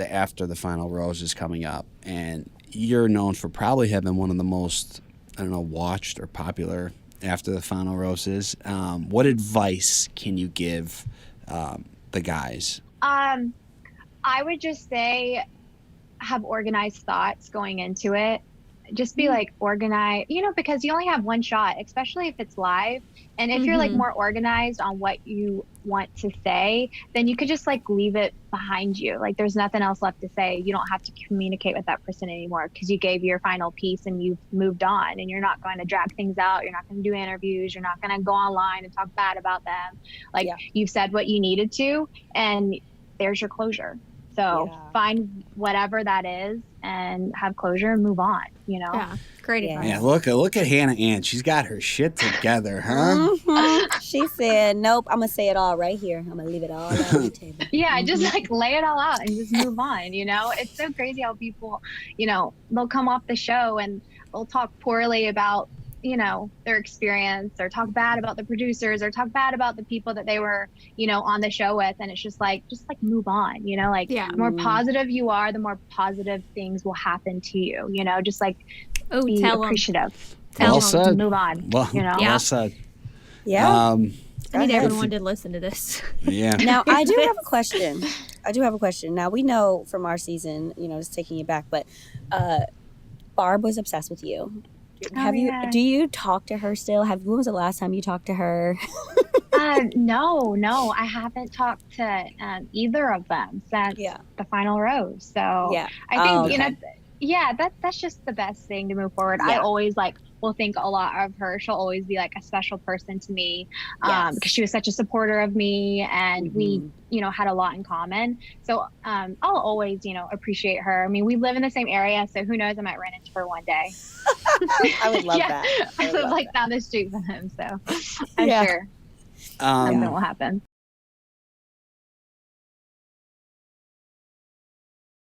the after the final rose is coming up, and you're known for probably having one of the most, I don't know, watched or popular after the final roses. What advice can you give the guys? I would just say have organized thoughts going into it. Just be like organized, because you only have one shot, especially if it's live. And if you're like more organized on what you want to say, then you could just like leave it behind you. Like there's nothing else left to say. You don't have to communicate with that person anymore because you gave your final piece and you've moved on, and you're not going to drag things out. You're not going to do interviews. You're not going to go online and talk bad about them. Like you've said what you needed to, and there's your closure. So find whatever that is and have closure and move on, Yeah, great advice. Yeah, look at Hannah Ann. She's got her shit together, huh? She said, nope, I'm going to say it all right here. I'm going to leave it all on the table. Yeah, just like lay it all out and just move on, It's so crazy how people, they'll come off the show and they'll talk poorly about, their experience, or talk bad about the producers, or talk bad about the people that they were, on the show with. And it's just like move on, the more positive you are, the more positive things will happen to you, just like be appreciative. Well said. Move on. Well said. Yeah. I need everyone to listen to this. Yeah. Now, I do have a question. Now, we know from our season, just taking you back, but Barb was obsessed with you. Do you talk to her still? When was the last time you talked to her? No, I haven't talked to either of them since the final rose. So I think, that's just the best thing to move forward. I always will think a lot of her. She'll always be like a special person to me because she was such a supporter of me, and we, had a lot in common. So I'll always, appreciate her. I mean, we live in the same area, so who knows, I might run into her one day. I would love that. I live down the street from him, so I'm sure something will happen.